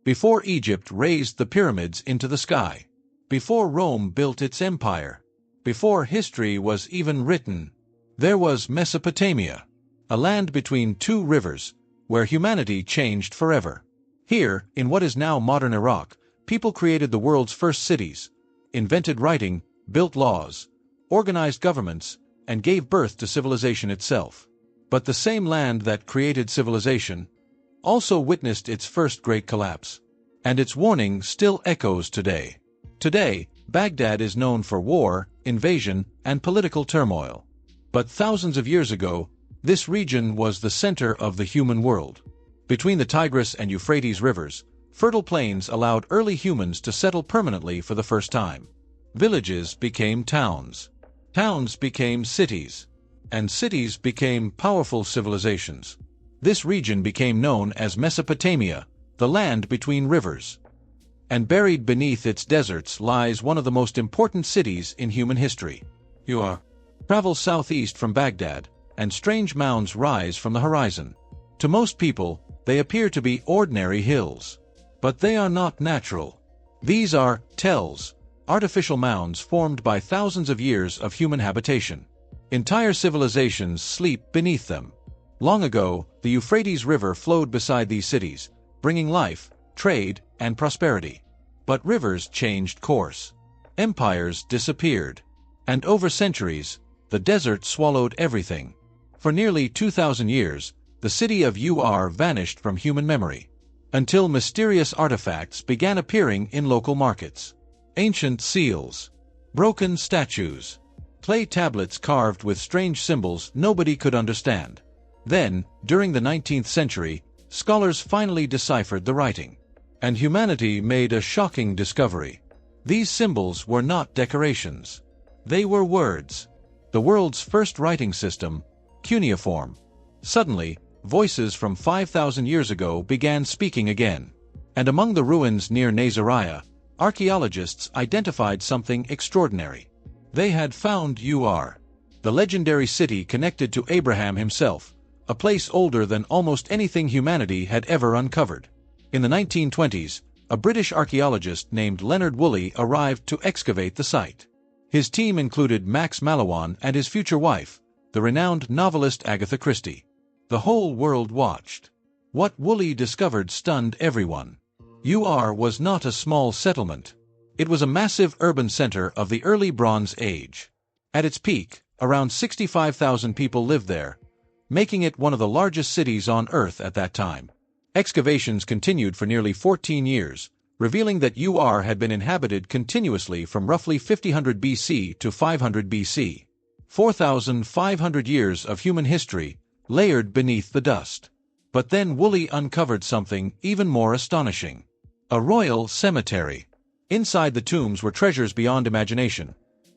Before Egypt raised the pyramids into the sky. Before Rome built its empire. Before history was even written. There was Mesopotamia, a land between two rivers, where humanity changed forever. Here, in what is now modern Iraq, people created the world's first cities, invented writing, built laws, organized governments, and gave birth to civilization itself. But the same land that created civilization also witnessed its first great collapse. And its warning still echoes today. Today, Baghdad is known for war, invasion, and political turmoil. But thousands of years ago, this region was the center of the human world. Between the Tigris and Euphrates rivers, fertile plains allowed early humans to settle permanently for the first time. Villages became towns. Towns became cities. And cities became powerful civilizations. This region became known as Mesopotamia, the land between rivers. And buried beneath its deserts lies one of the most important cities in human history. Travel southeast from Baghdad, and strange mounds rise from the horizon. To most people, they appear to be ordinary hills. But they are not natural. These are tells, artificial mounds formed by thousands of years of human habitation. Entire civilizations sleep beneath them. Long ago, the Euphrates River flowed beside these cities, bringing life, trade, and prosperity. But rivers changed course. Empires disappeared. And over centuries, the desert swallowed everything. For nearly 2,000 years, the city of Ur vanished from human memory. Until mysterious artifacts began appearing in local markets. Ancient seals. Broken statues. Clay tablets carved with strange symbols nobody could understand. Then, during the 19th century, scholars finally deciphered the writing. And humanity made a shocking discovery. These symbols were not decorations. They were words. The world's first writing system, Cuneiform. Suddenly, voices from 5,000 years ago began speaking again. And among the ruins near Nazariah, archaeologists identified something extraordinary. They had found Ur, the legendary city connected to Abraham himself, a place older than almost anything humanity had ever uncovered. In the 1920s, a British archaeologist named Leonard Woolley arrived to excavate the site. His team included Max Mallowan and his future wife, the renowned novelist Agatha Christie. The whole world watched. What Woolley discovered stunned everyone. Ur was not a small settlement. It was a massive urban center of the early Bronze Age. At its peak, around 65,000 people lived there, making it one of the largest cities on Earth at that time. Excavations continued for nearly 14 years, revealing that Ur had been inhabited continuously from roughly 500 BC to 500 BC. 4,500 years of human history, layered beneath the dust. But then Woolley uncovered something even more astonishing. A royal cemetery. Inside the tombs were treasures beyond imagination.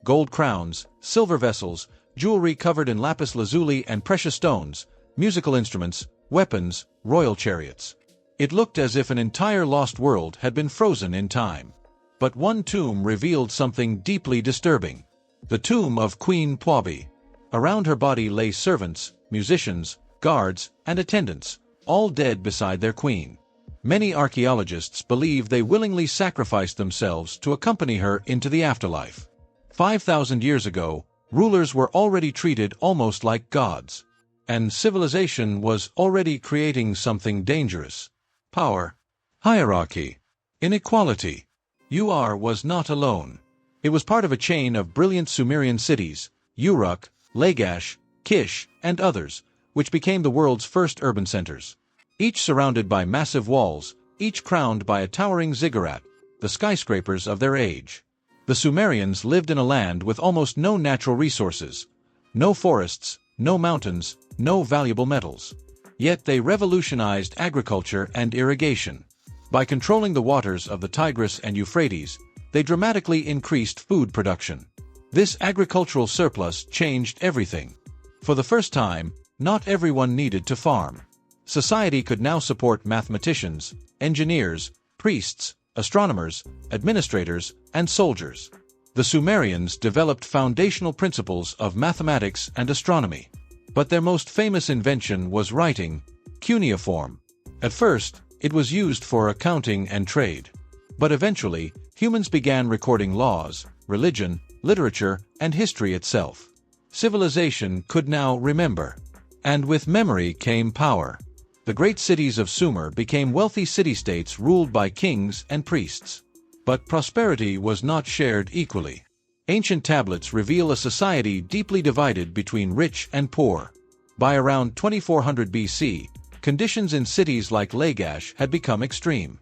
Gold crowns, silver vessels, jewelry covered in lapis lazuli and precious stones, musical instruments, weapons, royal chariots. It looked as if an entire lost world had been frozen in time. But one tomb revealed something deeply disturbing. The tomb of Queen Puabi. Around her body lay servants, musicians, guards, and attendants, all dead beside their queen. Many archaeologists believe they willingly sacrificed themselves to accompany her into the afterlife. 5,000 years ago, rulers were already treated almost like gods. And civilization was already creating something dangerous. Power, hierarchy, inequality. Ur was not alone. It was part of a chain of brilliant Sumerian cities, Uruk, Lagash, Kish, and others, which became the world's first urban centers. Each surrounded by massive walls, each crowned by a towering ziggurat, the skyscrapers of their age. The Sumerians lived in a land with almost no natural resources, no forests, no mountains, no valuable metals. Yet they revolutionized agriculture and irrigation. By controlling the waters of the Tigris and Euphrates, they dramatically increased food production. This agricultural surplus changed everything. For the first time, not everyone needed to farm. Society could now support mathematicians, engineers, priests, astronomers, administrators, and soldiers. The Sumerians developed foundational principles of mathematics and astronomy. But their most famous invention was writing, cuneiform. At first, It was used for accounting and trade. But eventually, humans began recording laws, religion, literature, and history itself. Civilization could now remember. And with memory came power. The great cities of Sumer became wealthy city-states ruled by kings and priests. But prosperity was not shared equally. Ancient tablets reveal a society deeply divided between rich and poor. By around 2400 BC, conditions in cities like Lagash had become extreme.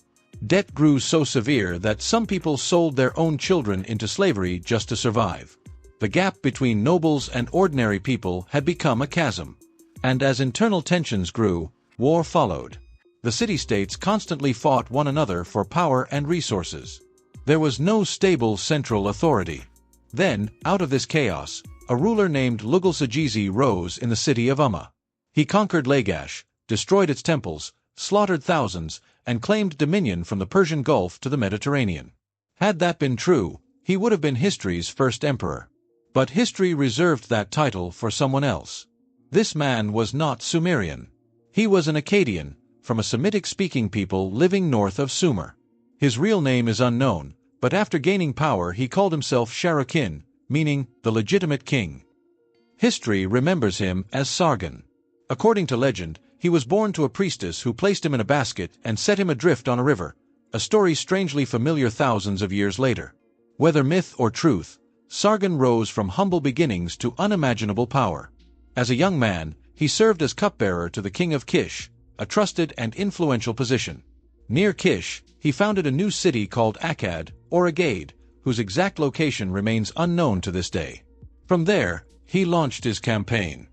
Debt grew so severe that some people sold their own children into slavery just to survive. The gap between nobles and ordinary people had become a chasm. And as internal tensions grew, war followed. The city-states constantly fought one another for power and resources. There was no stable central authority. Then, out of this chaos, a ruler named Lugal-Sajizi rose in the city of Umma. He conquered Lagash, destroyed its temples, slaughtered thousands, and claimed dominion from the Persian Gulf to the Mediterranean. Had that been true, he would have been history's first emperor. But history reserved that title for someone else. This man was not Sumerian. He was an Akkadian, from a Semitic-speaking people living north of Sumer. His real name is unknown, but after gaining power he called himself Sharakin, meaning the legitimate king. History remembers him as Sargon. According to legend, he was born to a priestess who placed him in a basket and set him adrift on a river, a story strangely familiar thousands of years later. Whether myth or truth, Sargon rose from humble beginnings to unimaginable power. As a young man, he served as cupbearer to the king of Kish, a trusted and influential position. Near Kish, he founded a new city called Akkad, or Agade, whose exact location remains unknown to this day. From there, he launched his campaign.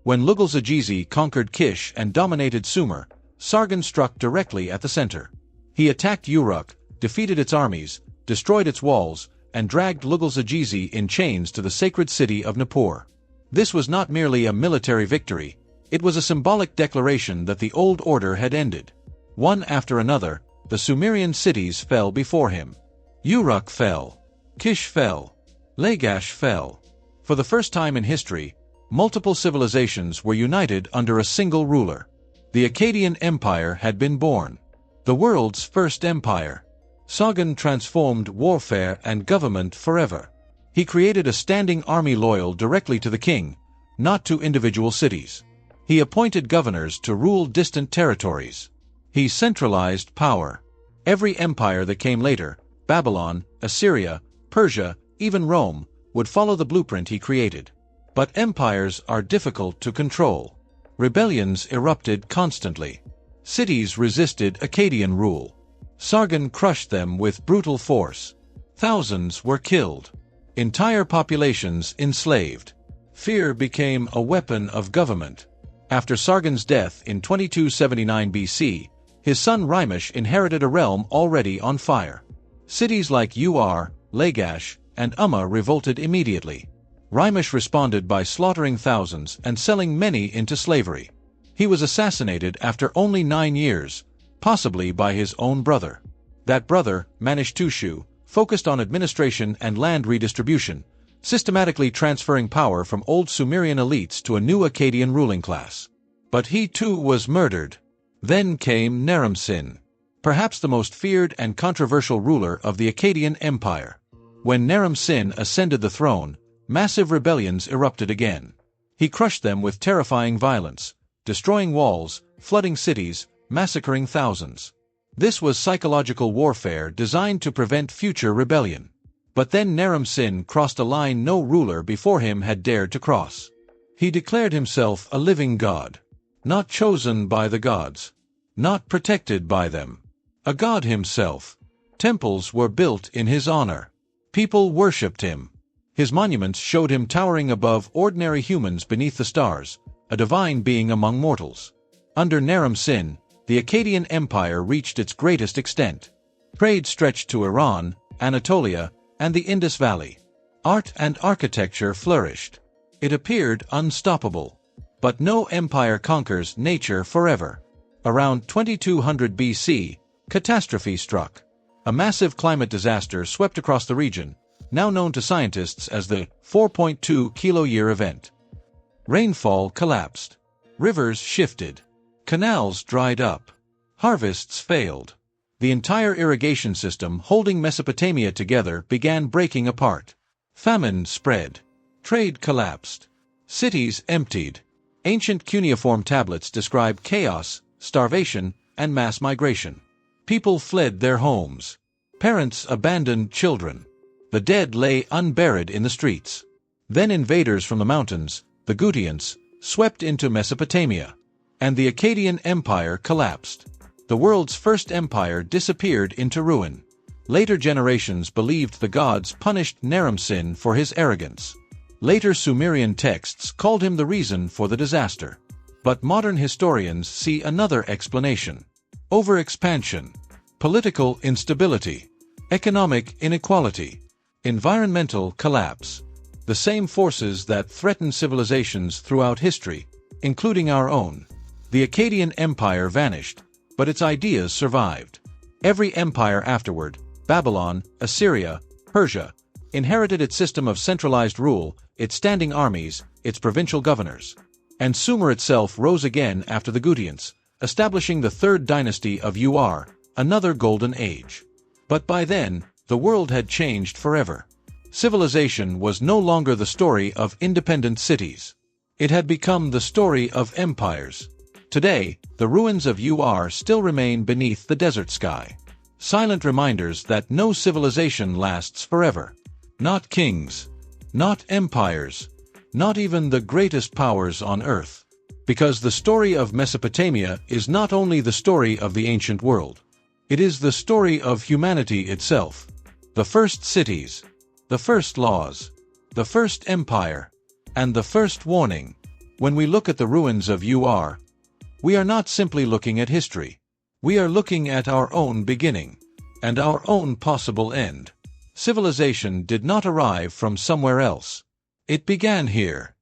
When Lugal-Sajizi conquered Kish and dominated Sumer, Sargon struck directly at the center. He attacked Uruk, defeated its armies, destroyed its walls, and dragged Lugal-Sajizi in chains to the sacred city of Nippur. This was not merely a military victory, it was a symbolic declaration that the old order had ended. One after another, the Sumerian cities fell before him. Uruk fell. Kish fell. Lagash fell. For the first time in history, multiple civilizations were united under a single ruler. The Akkadian Empire had been born. The world's first empire. Sargon transformed warfare and government forever. He created a standing army loyal directly to the king, not to individual cities. He appointed governors to rule distant territories. He centralized power. Every empire that came later, Babylon, Assyria, Persia, even Rome, would follow the blueprint he created. But empires are difficult to control. Rebellions erupted constantly. Cities resisted Akkadian rule. Sargon crushed them with brutal force. Thousands were killed. Entire populations enslaved. Fear became a weapon of government. After Sargon's death in 2279 BC, his son Rimush inherited a realm already on fire. Cities like Ur, Lagash, and Umma revolted immediately. Rimush responded by slaughtering thousands and selling many into slavery. He was assassinated after only 9 years, possibly by his own brother. That brother, Manishtushu, focused on administration and land redistribution, systematically transferring power from old Sumerian elites to a new Akkadian ruling class. But he too was murdered. Then came Naram-Sin, perhaps the most feared and controversial ruler of the Akkadian Empire. When Naram-Sin ascended the throne, massive rebellions erupted again. He crushed them with terrifying violence, destroying walls, flooding cities, massacring thousands. This was psychological warfare designed to prevent future rebellion. But then Naram-Sin crossed a line no ruler before him had dared to cross. He declared himself a living god, not chosen by the gods, not protected by them. A god himself. Temples were built in his honor. People worshipped him. His monuments showed him towering above ordinary humans beneath the stars, a divine being among mortals. Under Naram-Sin, the Akkadian Empire reached its greatest extent. Trade stretched to Iran, Anatolia, and the Indus Valley. Art and architecture flourished. It appeared unstoppable. But no empire conquers nature forever. Around 2200 BC, catastrophe struck. A massive climate disaster swept across the region, now known to scientists as the 4.2 kilo-year event. Rainfall collapsed. Rivers shifted. Canals dried up. Harvests failed. The entire irrigation system holding Mesopotamia together began breaking apart. Famine spread. Trade collapsed. Cities emptied. Ancient cuneiform tablets describe chaos, starvation, and mass migration. People fled their homes. Parents abandoned children. The dead lay unburied in the streets. Then invaders from the mountains, the Gutians, swept into Mesopotamia. And the Akkadian Empire collapsed. The world's first empire disappeared into ruin. Later generations believed the gods punished Naram-Sin for his arrogance. Later Sumerian texts called him the reason for the disaster. But modern historians see another explanation. Overexpansion, political instability, economic inequality, environmental collapse. The same forces that threaten civilizations throughout history, including our own. The Akkadian Empire vanished, but its ideas survived. Every empire afterward, Babylon, Assyria, Persia, inherited its system of centralized rule, its standing armies, its provincial governors. And Sumer itself rose again after the Gutians, establishing the third dynasty of Ur, another golden age. But by then, the world had changed forever. Civilization was no longer the story of independent cities. It had become the story of empires. Today, the ruins of Ur still remain beneath the desert sky. Silent reminders that no civilization lasts forever. Not kings. Not empires. Not even the greatest powers on earth. Because the story of Mesopotamia is not only the story of the ancient world. It is the story of humanity itself. The first cities. The first laws. The first empire. And the first warning. When we look at the ruins of Ur, we are not simply looking at history. We are looking at our own beginning. And our own possible end. Civilization did not arrive from somewhere else. It began here.